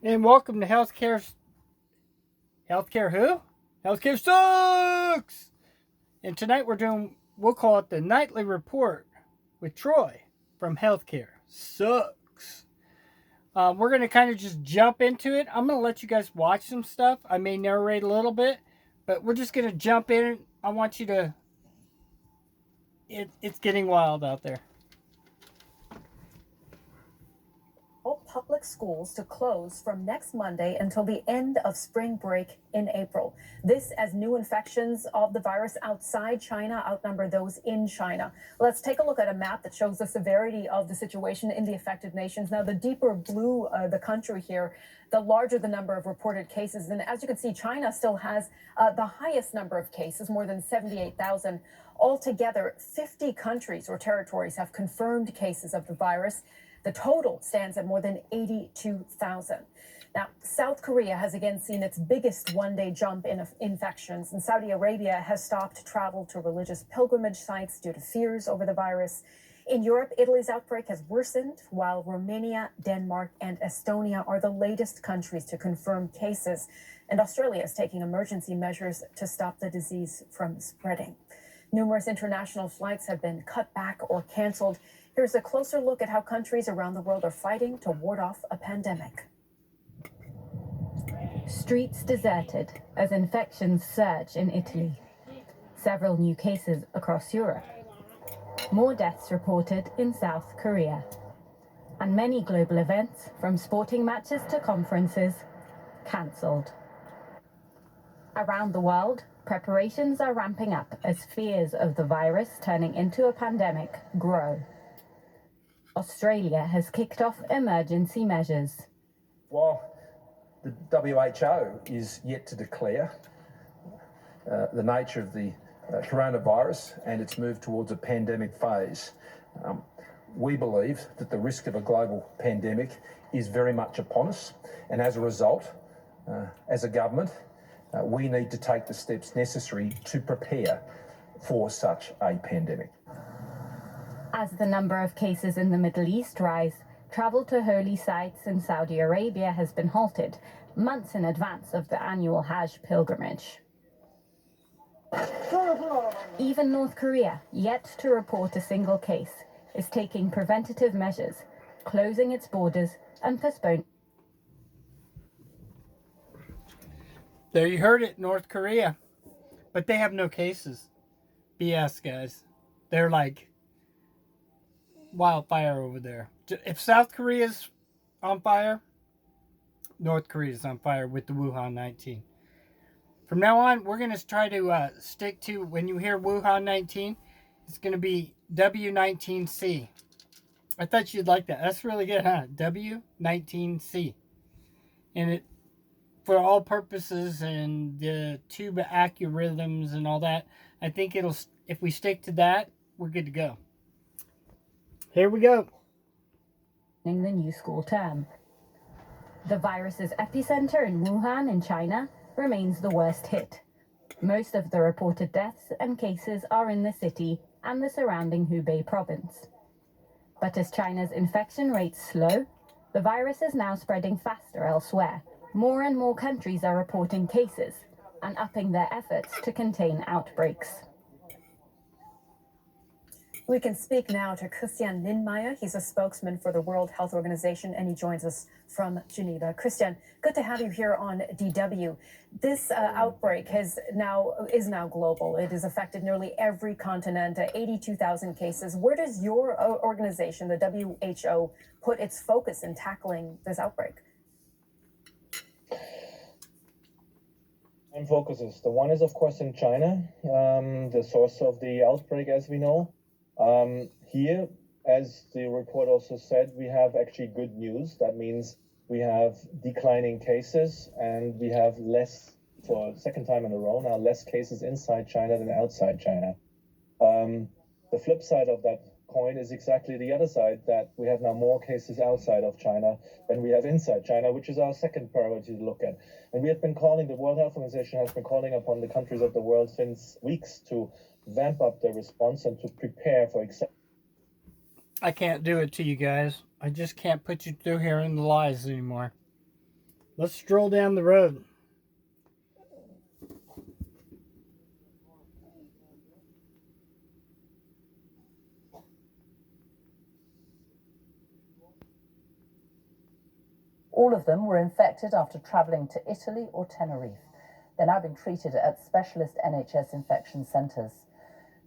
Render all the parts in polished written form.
And welcome to Healthcare who? Healthcare Sucks! And tonight we'll call it the Nightly Report with Troy from Healthcare Sucks. We're going to kind of just jump into it. I'm going to let you guys watch some stuff. I may narrate a little bit, but we're just going to jump in. I want you to... It's getting wild out there. All public schools to close from next Monday until the end of spring break in April. This as new infections of the virus outside China outnumber those in China. Let's take a look at a map that shows the severity of the situation in the affected nations. Now, the deeper blue the country here, the larger the number of reported cases. And as you can see, China still has the highest number of cases, more than 78,000. Altogether, 50 countries or territories have confirmed cases of the virus. The total stands at more than 82,000. Now, South Korea has again seen its biggest one-day jump in infections, and Saudi Arabia has stopped travel to religious pilgrimage sites due to fears over the virus. In Europe, Italy's outbreak has worsened, while Romania, Denmark, and Estonia are the latest countries to confirm cases, and Australia is taking emergency measures to stop the disease from spreading. Numerous international flights have been cut back or canceled. Here's a closer look at how countries around the world are fighting to ward off a pandemic. Streets deserted as infections surge in Italy. Several new cases across Europe. More deaths reported in South Korea. And many global events, from sporting matches to conferences, cancelled. Around the world, preparations are ramping up as fears of the virus turning into a pandemic grow. Australia has kicked off emergency measures. While the WHO is yet to declare the nature of the coronavirus and its move towards a pandemic phase, we believe that the risk of a global pandemic is very much upon us, and as a result, as a government, we need to take the steps necessary to prepare for such a pandemic. As the number of cases in the Middle East rise, travel to holy sites in Saudi Arabia has been halted months in advance of the annual Hajj pilgrimage. Even North Korea, yet to report a single case, is taking preventative measures, closing its borders and postponing. There you heard it, North Korea. But they have no cases. BS, guys. They're like wildfire over there. If South Korea's on fire, North Korea's on fire with the Wuhan-19. From now on, we're going to try to stick to, when you hear Wuhan-19, it's going to be W.19C. I thought you'd like that. That's really good, huh? W.19C. And it, for all purposes and the tube algorithms and all that, I think it'll, if we stick to that, we're good to go. Here we go. In the new school term. The virus's epicenter in Wuhan in China remains the worst hit. Most of the reported deaths and cases are in the city and the surrounding Hubei province. But as China's infection rates slow, the virus is now spreading faster elsewhere. More and more countries are reporting cases and upping their efforts to contain outbreaks. We can speak now to Christian Lindmeier. He's a spokesman for the World Health Organization, and he joins us from Geneva. Christian, good to have you here on DW. This outbreak is now global. It has affected nearly every continent, 82,000 cases. Where does your organization, the WHO, put its focus in tackling this outbreak? Main focuses. The one is, of course, in China, the source of the outbreak, as we know. Here, as the report also said, we have actually good news. That means we have declining cases, and we have less, for the second time in a row now, less cases inside China than outside China. The flip side of that coin is exactly the other side, that we have now more cases outside of China than we have inside China, which is our second priority to look at. And we have been calling, the World Health Organization has been calling upon the countries of the world since weeks to vamp up their response and to prepare for I can't do it to you guys. I just can't put you through hearing the lies anymore. Let's stroll down the road. All of them were infected after travelling to Italy or Tenerife. They're now being treated at specialist NHS infection centres.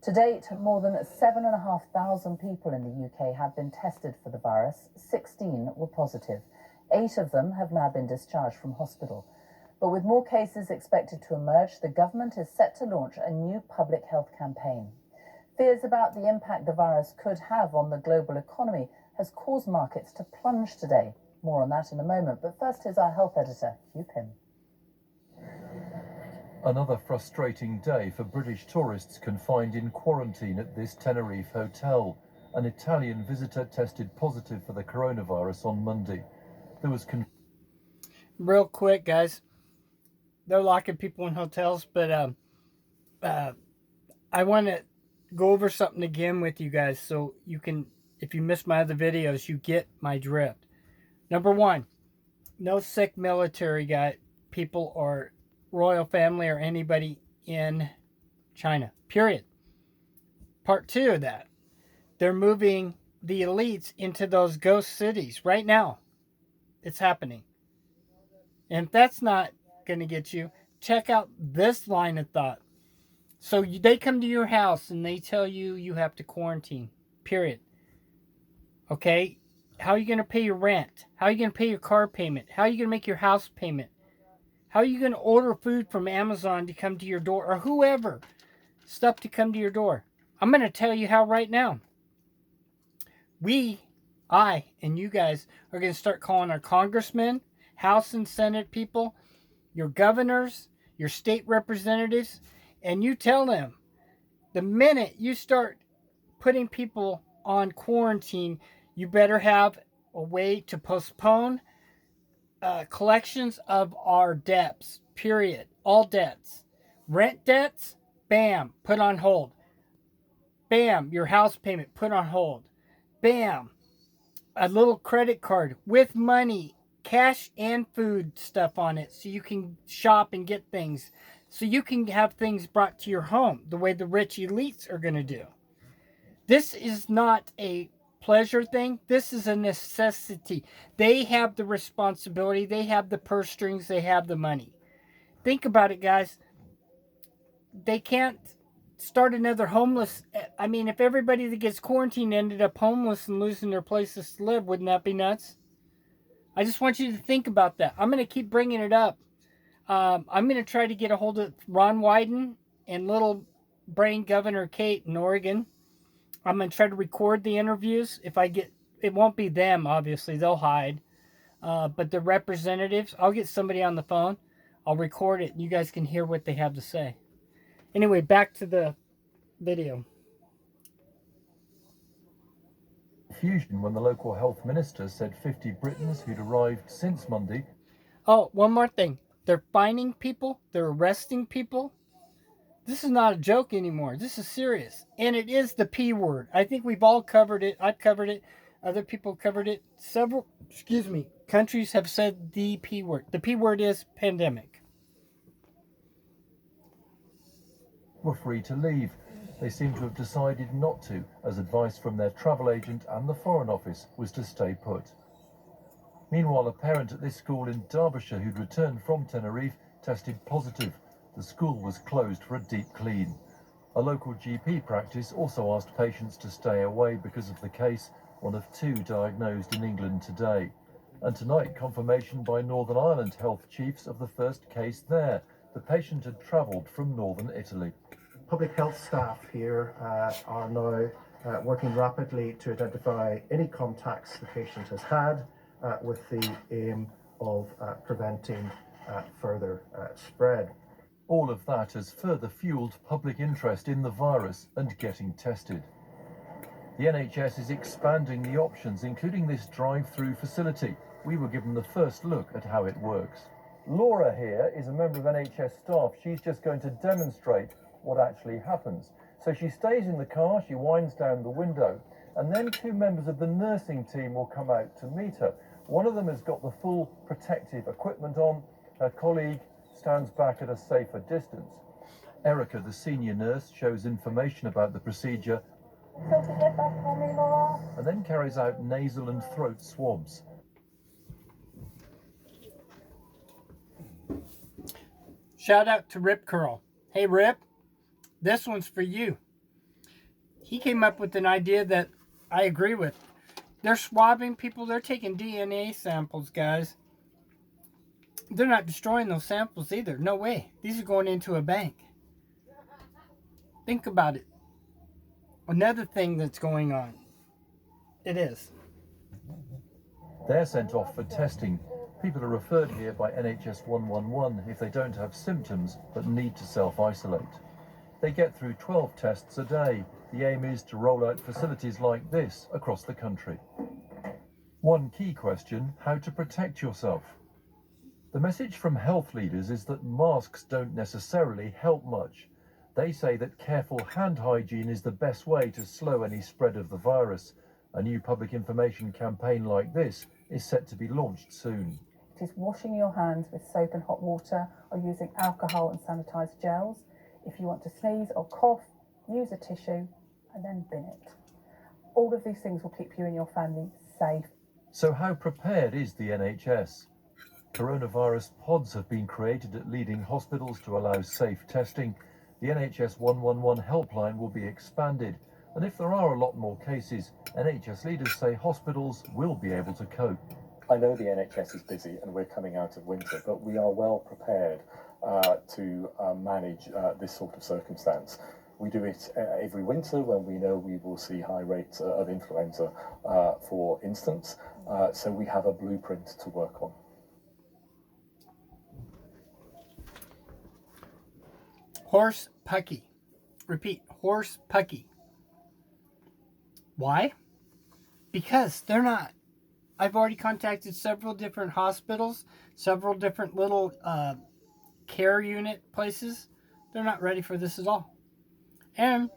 To date, more than 7,500 people in the UK have been tested for the virus. 16 were positive. 8 of them have now been discharged from hospital. But with more cases expected to emerge, the government is set to launch a new public health campaign. Fears about the impact the virus could have on the global economy has caused markets to plunge today. More on that in a moment, but first here's our health editor, Hugh Pym. Another frustrating day for British tourists confined in quarantine at this Tenerife hotel. An Italian visitor tested positive for the coronavirus on Monday. There was Real quick, guys. They're locking people in hotels, but I want to go over something again with you guys so you can, if you missed my other videos, you get my drift. Number one, no sick military guy, people or royal family or anybody in China, period. Part two of that, they're moving the elites into those ghost cities right now. It's happening. And if that's not going to get you, check out this line of thought. So they come to your house and they tell you you have to quarantine, period. Okay? How are you going to pay your rent? How are you going to pay your car payment? How are you going to make your house payment? How are you going to order food from Amazon to come to your door or whoever, stuff to come to your door? I'm going to tell you how right now. I, and you guys are going to start calling our congressmen, House and Senate people, your governors, your state representatives, and you tell them the minute you start putting people on quarantine, you better have a way to postpone collections of our debts, period. All debts. Rent debts, bam, put on hold. Bam, your house payment, put on hold. Bam, a little credit card with money, cash and food stuff on it so you can shop and get things. So you can have things brought to your home the way the rich elites are going to do. This is not a pleasure thing. This is a necessity. They have the responsibility. They have the purse strings. They have the money. Think about it, guys. They can't start another homeless. I mean, if everybody that gets quarantined ended up homeless and losing their places to live, wouldn't that be nuts? I just want you to think about that. I'm going to keep bringing it up. I'm going to try to get a hold of Ron Wyden and little brain Governor Kate in Oregon. I'm going to try to record the interviews. If I get, it won't be them, obviously. They'll hide. But the representatives, I'll get somebody on the phone. I'll record it. And you guys can hear what they have to say. Anyway, back to the video. confusion when the local health minister said 50 Britons who'd arrived since Monday. Oh, one more thing. They're fining people. They're arresting people. This is not a joke anymore. This is serious. And it is the P word. I think we've all covered it. I've covered it. Other people covered it. Several, countries have said the P word. The P word is pandemic. Were free to leave. They seem to have decided not to, as advice from their travel agent and the Foreign Office was to stay put. Meanwhile, a parent at this school in Derbyshire who'd returned from Tenerife tested positive. The school was closed for a deep clean. A local GP practice also asked patients to stay away because of the case, one of 2 diagnosed in England today. And tonight, confirmation by Northern Ireland health chiefs of the first case there. The patient had travelled from northern Italy. Public health staff here are now working rapidly to identify any contacts the patient has had with the aim of preventing further spread. All of that has further fuelled public interest in the virus and getting tested. The NHS is expanding the options, including this drive-through facility. We were given the first look at how it works. Laura here is a member of NHS staff. She's just going to demonstrate what actually happens. So she stays in the car, she winds down the window, and then 2 members of the nursing team will come out to meet her. One of them has got the full protective equipment on. Her colleague stands back at a safer distance. Erica, the senior nurse, shows information about the procedure and then carries out nasal and throat swabs. Shout out to Rip Curl. Hey Rip, this one's for you. He came up with an idea that I agree with. They're swabbing people. They're taking DNA samples, guys. They're not destroying those samples either. No way. These are going into a bank. Think about it. Another thing that's going on. It is. They're sent off for testing. People are referred here by NHS 111 if they don't have symptoms but need to self-isolate. They get through 12 tests a day. The aim is to roll out facilities like this across the country. One key question: how to protect yourself. The message from health leaders is that masks don't necessarily help much. They say that careful hand hygiene is the best way to slow any spread of the virus. A new public information campaign like this is set to be launched soon. It is washing your hands with soap and hot water or using alcohol and sanitized gels. If you want to sneeze or cough, use a tissue and then bin it. All of these things will keep you and your family safe. So how prepared is the NHS? Coronavirus pods have been created at leading hospitals to allow safe testing. The NHS 111 helpline will be expanded. And if there are a lot more cases, NHS leaders say hospitals will be able to cope. I know the NHS is busy and we're coming out of winter, but we are well prepared to manage this sort of circumstance. We do it every winter when we know we will see high rates of influenza, for instance, so we have a blueprint to work on. Horse pucky. Repeat, horse pucky. Why? Because they're not. I've already contacted several different hospitals, several different little care unit places. They're not ready for this at all. And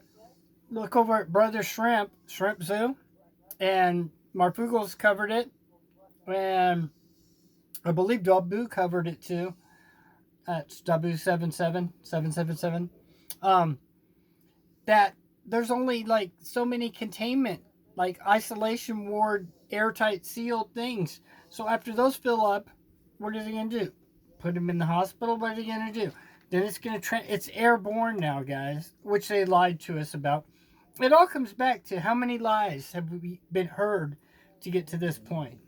look over at Brother Shrimp Zoo, and Marfugel's covered it, and I believe Dabu covered it too. It's W.19C. That there's only like so many containment, like isolation ward, airtight sealed things. So after those fill up, what are they going to do? Put them in the hospital? What are they going to do? Then it's going to it's airborne now, guys, which they lied to us about. It all comes back to how many lies have we been heard to get to this point.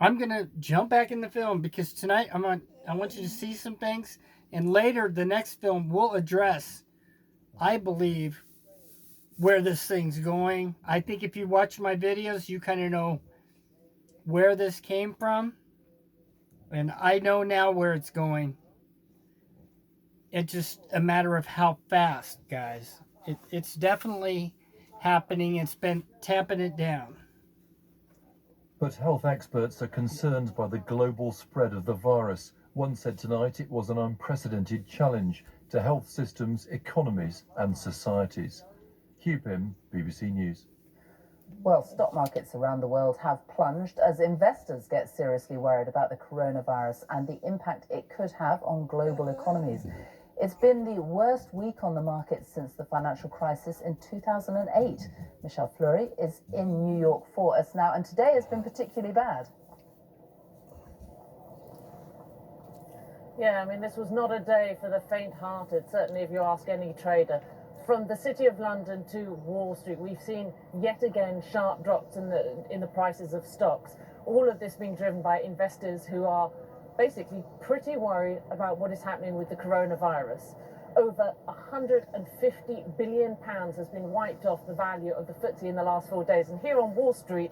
I'm going to jump back in the film because tonight I want you to see some things, and later the next film will address, I believe, where this thing's going. I think if you watch my videos, you kind of know where this came from, and I know now where it's going. It's just a matter of how fast, guys. It's definitely happening. It's been tamping it down. But health experts are concerned by the global spread of the virus. One said tonight it was an unprecedented challenge to health systems, economies and societies. Hugh Pym, BBC News. Well, stock markets around the world have plunged as investors get seriously worried about the coronavirus and the impact it could have on global economies. It's been the worst week on the market since the financial crisis in 2008. Michelle Fleury is in New York for us now, and today has been particularly bad. Yeah, I mean, this was not a day for the faint-hearted, certainly if you ask any trader. From the City of London to Wall Street, we've seen yet again sharp drops in the prices of stocks. All of this being driven by investors who are basically pretty worried about what is happening with the coronavirus. Over £150 billion has been wiped off the value of the FTSE in the last 4 days. And here on Wall Street,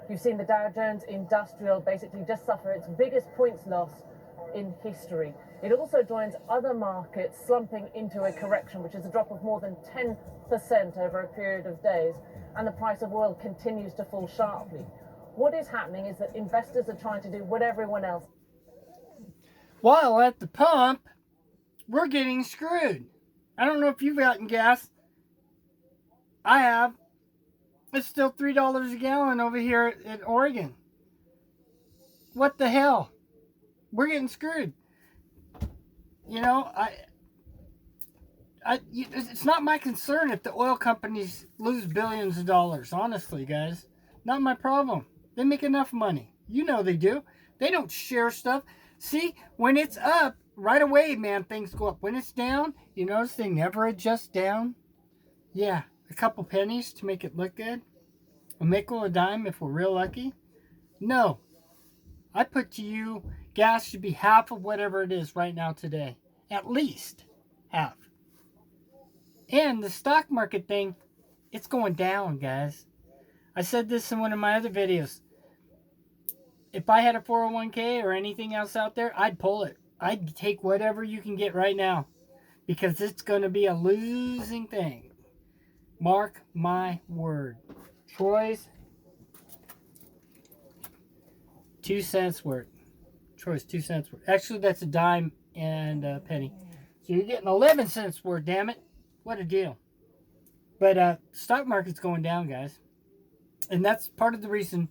you've seen the Dow Jones Industrial basically just suffer its biggest points loss in history. It also joins other markets slumping into a correction, which is a drop of more than 10% over a period of days, and the price of oil continues to fall sharply. What is happening is that investors are trying to do what everyone else. While at the pump, we're getting screwed. I don't know if you've gotten gas. I have. It's still $3 a gallon over here in Oregon. what the hell? We're getting screwed. You know, it's not my concern if the oil companies lose billions of dollars. Honestly, guys, not my problem. They make enough money. You know they do. They don't share stuff. See, when it's up, right away, man, things go up. When it's down, you notice they never adjust down. Yeah, a couple pennies to make it look good. A nickel, a dime if we're real lucky. No. I put to you, gas should be half of whatever it is right now today. At least half. And the stock market thing, it's going down, guys. I said this in one of my other videos. If I had a 401k or anything else out there, I'd pull it. I'd take whatever you can get right now. Because it's going to be a losing thing. Mark my word. Troy's 2 cents worth. Troy's 2 cents worth. Actually, that's a dime and a penny. So you're getting 11 cents worth, damn it. What a deal. But stock market's going down, guys. And that's part of the reason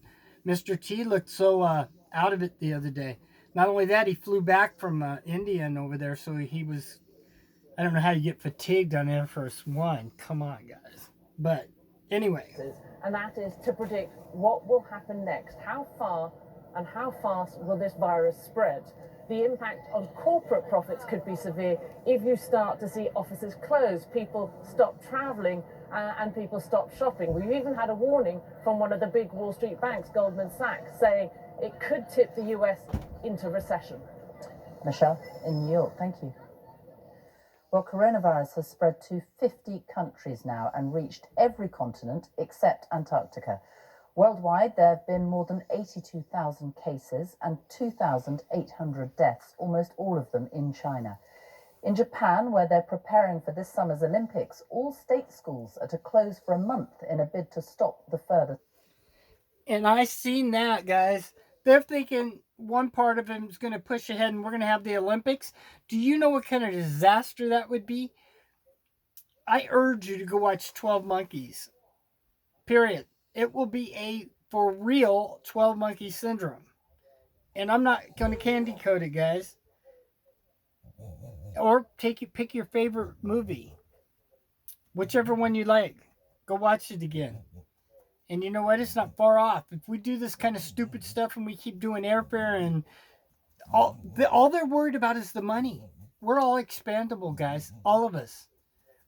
Mr. T looked so out of it the other day. Not only that, he flew back from India and over there, so he was, I don't know how you get fatigued on Air Force One. Come on, guys. But anyway. And that is to predict what will happen next. How far and how fast will this virus spread? The impact on corporate profits could be severe if you start to see offices close, people stop traveling, and people stop shopping. We've even had a warning from one of the big Wall Street banks, Goldman Sachs, saying it could tip the US into recession. Michelle, in New York, thank you. Well, coronavirus has spread to 50 countries now and reached every continent except Antarctica. Worldwide, there have been more than 82,000 cases and 2,800 deaths, almost all of them in China. In Japan, where they're preparing for this summer's Olympics, all state schools are to close for a month in a bid to stop the further. And I seen that, guys. They're thinking one part of them is going to push ahead and we're going to have the Olympics. Do you know what kind of disaster that would be? I urge you to go watch 12 Monkeys. Period. It will be a, for real, 12 Monkey Syndrome. And I'm not going to candy coat it, guys. Or pick your favorite movie. Whichever one you like. Go watch it again. And you know what? It's not far off. If we do this kind of stupid stuff and we keep doing airfare and all they're worried about is the money. We're all expandable, guys. All of us.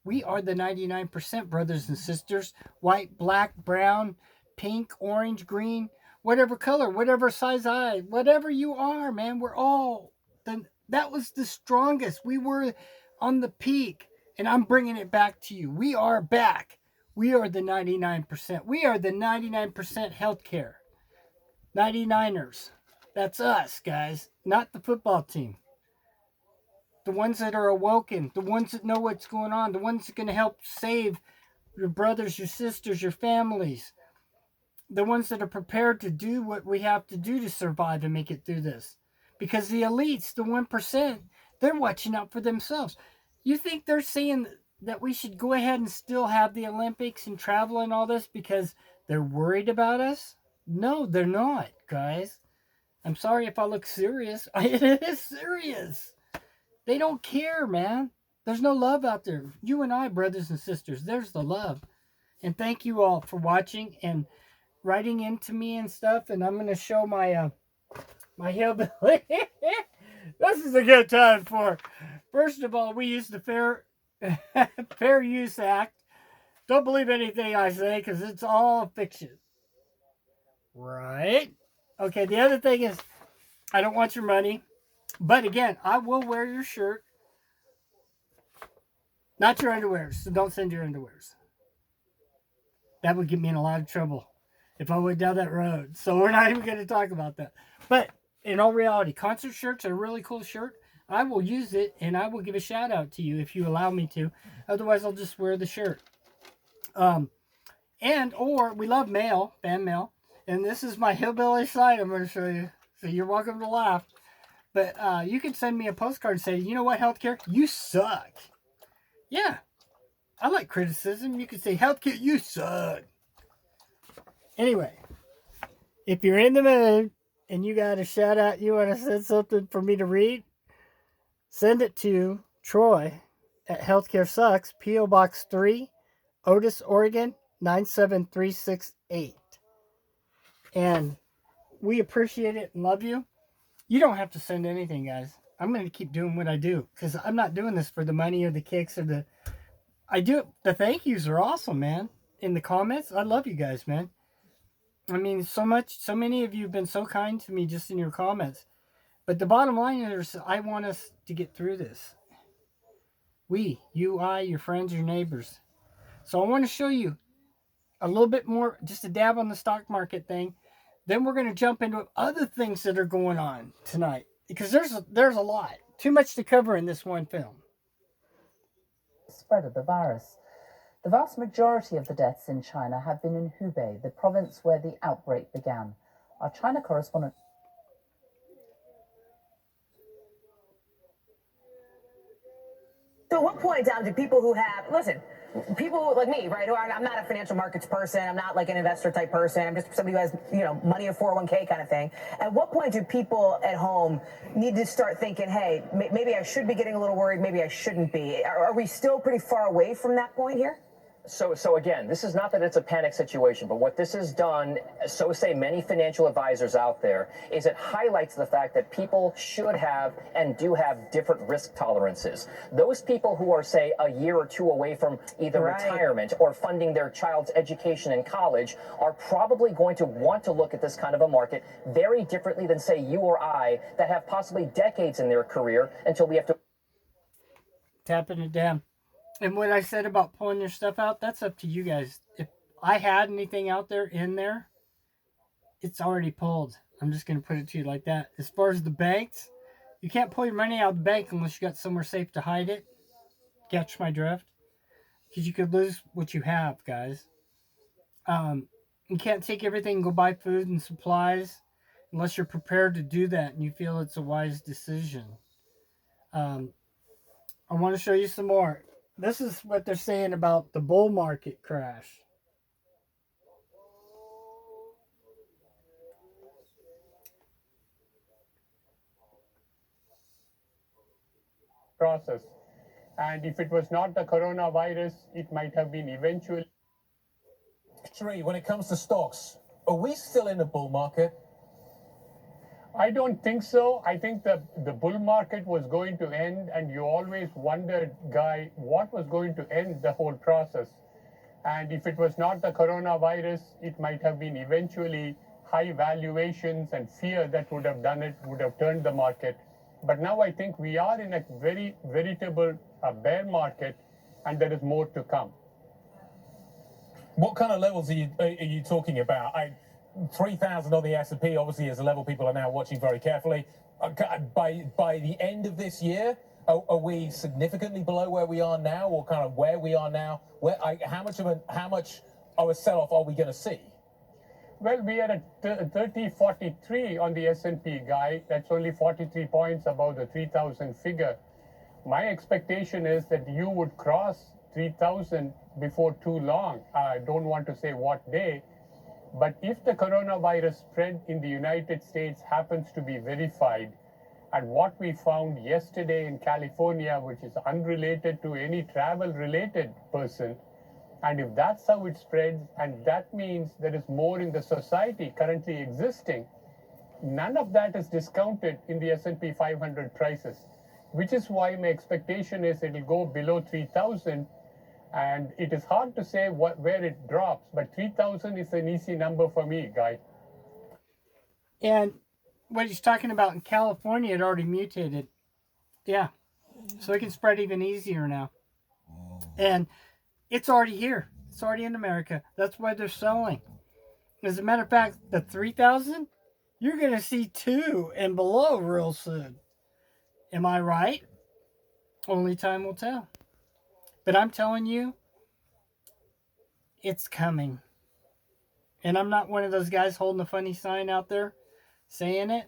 We are the 99%, brothers and sisters. White, black, brown, pink, orange, green, whatever color, whatever size eye, whatever you are, man. We're all, that was the strongest. We were on the peak, and I'm bringing it back to you. We are back. We are the 99%. We are the 99% healthcare. 99ers. That's us, guys, not the football team. The ones that are awoken, the ones that know what's going on, the ones that are going to help save your brothers, your sisters, your families. The ones that are prepared to do what we have to do to survive and make it through this. Because the elites, the 1%, they're watching out for themselves. You think they're saying that we should go ahead and still have the Olympics and travel and all this because they're worried about us? No, they're not, guys. I'm sorry if I look serious. It is serious. They don't care, man. There's no love out there. You and I, brothers and sisters, there's the love. And thank you all for watching and writing into me and stuff. And I'm going to show my my hillbilly. This is a good time for. First of all, we use the Fair Use Act. Don't believe anything I say because it's all fiction. Right? Okay, the other thing is, I don't want your money. But again, I will wear your shirt. Not your underwears, so don't send your underwears. That would get me in a lot of trouble if I went down that road. So we're not even going to talk about that. But in all reality, concert shirts are a really cool shirt. I will use it, and I will give a shout out to you if you allow me to. Otherwise, I'll just wear the shirt. Or we love mail, fan mail. And this is my hillbilly side I'm going to show you. So you're welcome to laugh. But you can send me a postcard and say, you know what, healthcare? You suck. Yeah. I like criticism. You can say, healthcare, you suck. Anyway, if you're in the mood, and you got a shout out, you want to send something for me to read, send it to Troy at Healthcare Sucks, P.O. Box 3, Otis, Oregon, 97368. And we appreciate it and love you. You don't have to send anything, guys. I'm going to keep doing what I do because I'm not doing this for the money or the kicks or the... I do... The thank yous are awesome, man. In the comments, I love you guys, man. I mean, so many of you have been so kind to me just in your comments. But the bottom line is, I want us to get through this. We, you, I, your friends, your neighbors. So I want to show you a little bit more, just a dab on the stock market thing. Then we're going to jump into other things that are going on tonight. Because there's a lot. Too much to cover in this one film. Spread of the virus. The vast majority of the deaths in China have been in Hubei, the province where the outbreak began. Our China correspondent... So at what point, Dom, do people who have, listen, people like me, right, who are, I'm not a financial markets person, I'm not like an investor type person, I'm just somebody who has, money in 401k kind of thing. At what point do people at home need to start thinking, hey, maybe I should be getting a little worried, maybe I shouldn't be? Are we still pretty far away from that point here? So again, this is not that it's a panic situation, but what this has done, so say many financial advisors out there, is it highlights the fact that people should have and do have different risk tolerances. Those people who are, say, a year or two away from either retirement or funding their child's education in college are probably going to want to look at this kind of a market very differently than, say, you or I that have possibly decades in their career until we have to... Tapping it down. And what I said about pulling your stuff out, that's up to you guys. If I had anything out there in there, it's already pulled. I'm just going to put it to you like that. As far as the banks, you can't pull your money out of the bank unless you got somewhere safe to hide it. Catch my drift? Because you could lose what you have, guys. You can't take everything and go buy food and supplies unless you're prepared to do that and you feel it's a wise decision. I want to show you some more. This is what they're saying about the bull market crash. Process. And if it was not the coronavirus, it might have been eventually. Sheree, when it comes to stocks, are we still in a bull market? I don't think so. I think the bull market was going to end, and you always wondered, Guy, what was going to end the whole process. And if it was not the coronavirus, it might have been eventually high valuations and fear that would have done it, would have turned the market. But now I think we are in a very veritable bear market, and there is more to come. What kind of levels are you talking about? 3,000 on the S&P obviously is a level people are now watching very carefully. By the end of this year, are we significantly below where we are now, or kind of where we are now? How much of a sell-off are we going to see? Well, we are at 3043 on the S&P, Guy. That's only 43 points above the 3,000 figure. My expectation is that you would cross 3,000 before too long. I don't want to say what day. But if the coronavirus spread in the United States happens to be verified, and what we found yesterday in California, which is unrelated to any travel-related person, and if that's how it spreads, and that means there is more in the society currently existing, none of that is discounted in the S&P 500 prices, which is why my expectation is it will go below 3,000. And it is hard to say where it drops, but 3,000 is an easy number for me, Guy. And what he's talking about in California, it already mutated. Yeah. So it can spread even easier now. And it's already here. It's already in America. That's why they're selling. As a matter of fact, the 3,000, you're going to see 2 and below real soon. Am I right? Only time will tell. But I'm telling you, it's coming. And I'm not one of those guys holding a funny sign out there saying it.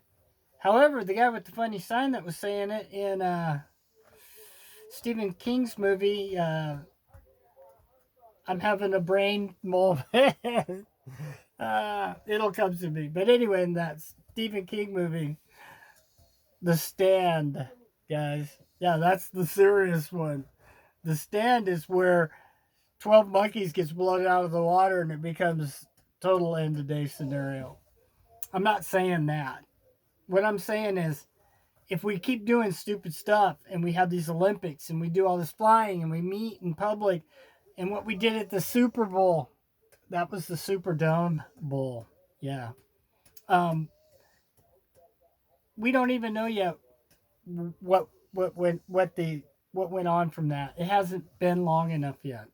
However, the guy with the funny sign that was saying it in Stephen King's movie, I'm having a brain moment. It'll come to me. But anyway, that's Stephen King movie, The Stand, guys. Yeah, that's the serious one. The Stand is where 12 monkeys gets blown out of the water and it becomes total end of day scenario. I'm not saying that. What I'm saying is, if we keep doing stupid stuff and we have these Olympics and we do all this flying and we meet in public, and what we did at the Super Bowl, that was the Superdome Bowl. Yeah. We don't even know yet what went on from that. It hasn't been long enough yet.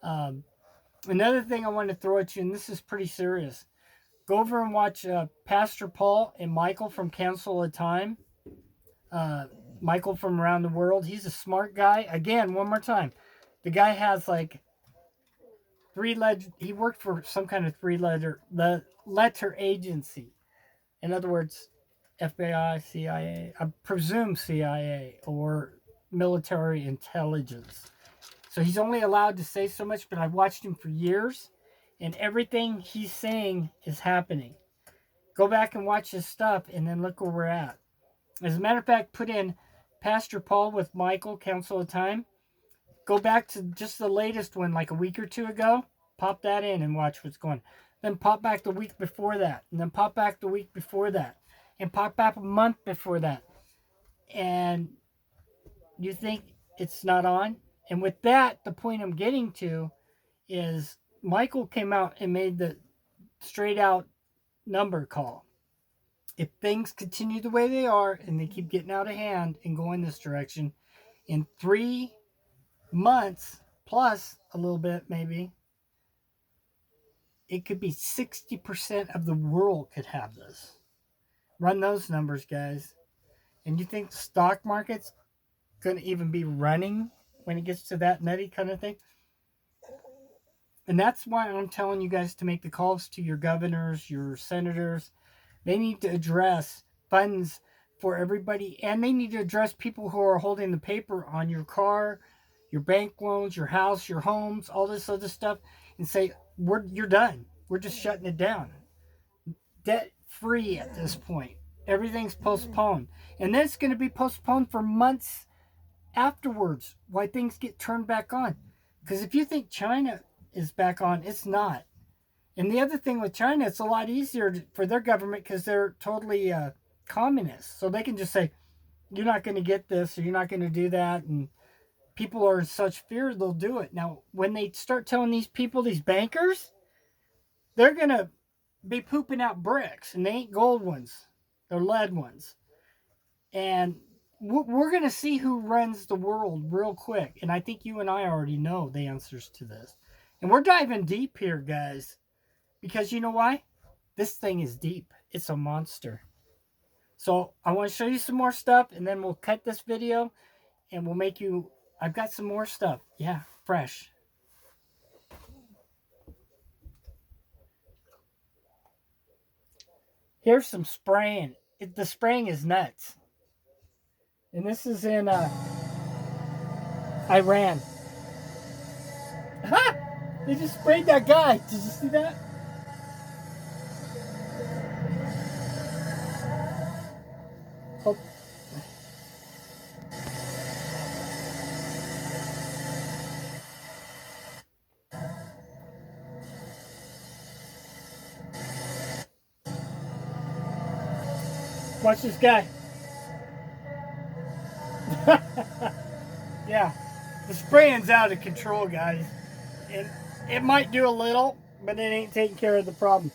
Another thing I want to throw at you, and this is pretty serious. Go over and watch Pastor Paul and Michael from Council of Time. Michael from around the world. He's a smart guy. Again, one more time. The guy has like he worked for some kind of letter agency. In other words, FBI, CIA, I presume CIA or military intelligence. So he's only allowed to say so much, but I've watched him for years, and everything he's saying is happening. Go back and watch his stuff, and then look where we're at. As a matter of fact, put in Pastor Paul with Michael, Council of Time. Go back to just the latest one, like a week or two ago. Pop that in and watch what's going on. Then pop back the week before that. And then pop back the week before that. And pop back a month before that. And you think it's not on? And with that, the point I'm getting to is Michael came out and made the straight out number call. If things continue the way they are and they keep getting out of hand and going this direction, in 3 months plus a little bit maybe, it could be 60% of the world could have this. Run those numbers, guys. And you think the stock market's going to even be running when it gets to that nutty kind of thing? And that's why I'm telling you guys to make the calls to your governors, your senators. They need to address funds for everybody, and they need to address people who are holding the paper on your car, your bank loans, your house, your homes, all this other stuff, and say, you're done. We're just shutting it down. Debt free at this point. Everything's postponed. And then it's going to be postponed for months afterwards while things get turned back on. Because if you think China is back on, it's not. And the other thing with China, it's a lot easier for their government because they're totally communist. So they can just say, you're not going to get this or you're not going to do that. And people are in such fear, they'll do it. Now, when they start telling these people, these bankers, they're going to be pooping out bricks. And they ain't gold ones. They're lead ones. And we're going to see who runs the world real quick. And I think you and I already know the answers to this. And we're diving deep here, guys. Because you know why? This thing is deep. It's a monster. So I want to show you some more stuff. And then we'll cut this video. And we'll make you... I've got some more stuff. Yeah, fresh. Here's some spraying. The spraying is nuts. And this is in Iran. Ha! They just sprayed that guy. Did you see that? Oh. Watch this guy. Yeah, the spraying's out of control, guys. And it might do a little, but it ain't taking care of the problem.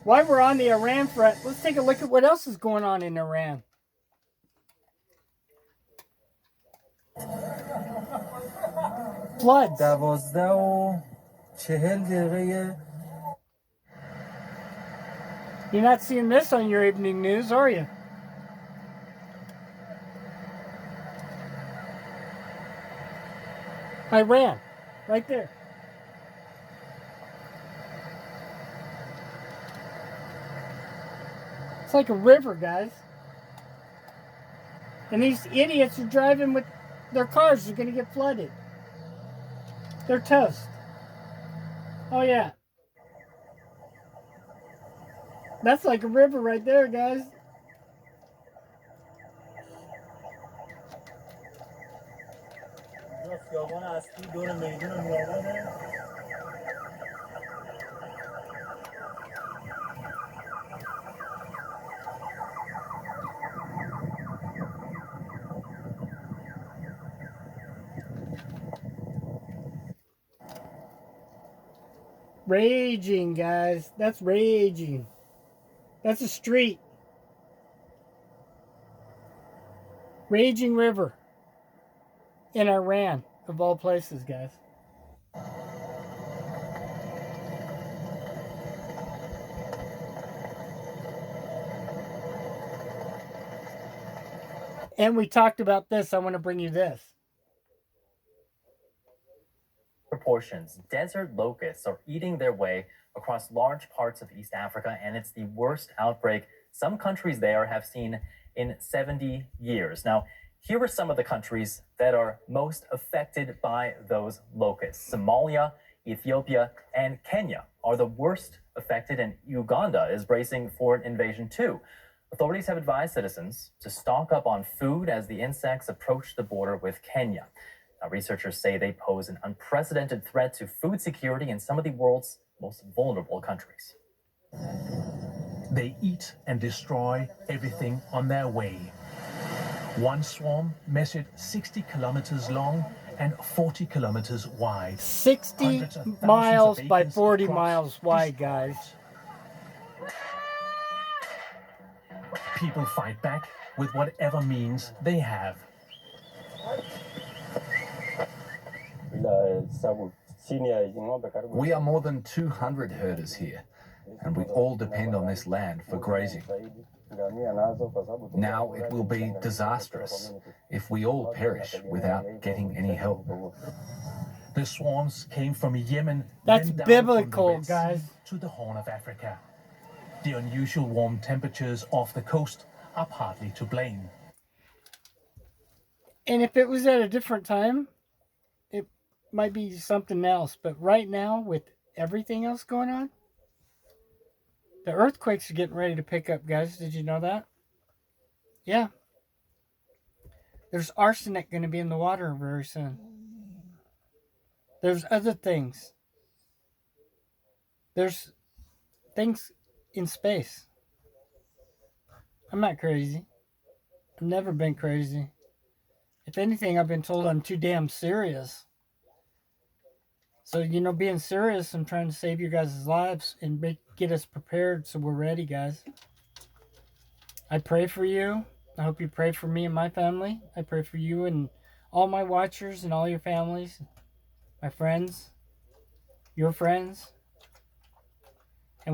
While we're on the Iran front, let's take a look at what else is going on in Iran. Floods. You're not seeing this on your evening news, are you? Iran, right there. It's like a river, guys. And these idiots are driving with their cars. Are going to get flooded. They're toast. Oh, yeah. That's like a river right there, guys. Raging, guys. That's raging. That's a street. Raging river. In Iran, of all places, guys. And we talked about this. I want to bring you this. Proportions. Desert locusts are eating their way across large parts of East Africa, and it's the worst outbreak some countries there have seen in 70 years. Now, here are some of the countries that are most affected by those locusts. Somalia, Ethiopia, and Kenya are the worst affected, and Uganda is bracing for an invasion too. Authorities have advised citizens to stock up on food as the insects approach the border with Kenya. Now, researchers say they pose an unprecedented threat to food security in some of the world's most vulnerable countries. They eat and destroy everything on their way. One swarm measured 60 kilometers long and 40 kilometers wide. 60 miles by 40 miles wide, guys. People fight back with whatever means they have. We are more than 200 herders here, and we all depend on this land for grazing. Now it will be disastrous if we all perish without getting any help. The swarms came from Yemen. That's then down biblical, from the Red Sea guys. to the Horn of Africa. The unusual warm temperatures off the coast are partly to blame. And if it was at a different time, it might be something else. But right now, with everything else going on, the earthquakes are getting ready to pick up, guys. Did you know that? Yeah. There's arsenic going to be in the water very soon. There's other things. There's things in space. I'm not crazy. I've never been crazy. If anything, I've been told I'm too damn serious. So, you know, being serious, I'm trying to save you guys' lives and get us prepared so we're ready, guys. I pray for you. I hope you pray for me and my family. I pray for you and all my watchers and all your families, my friends, your friends.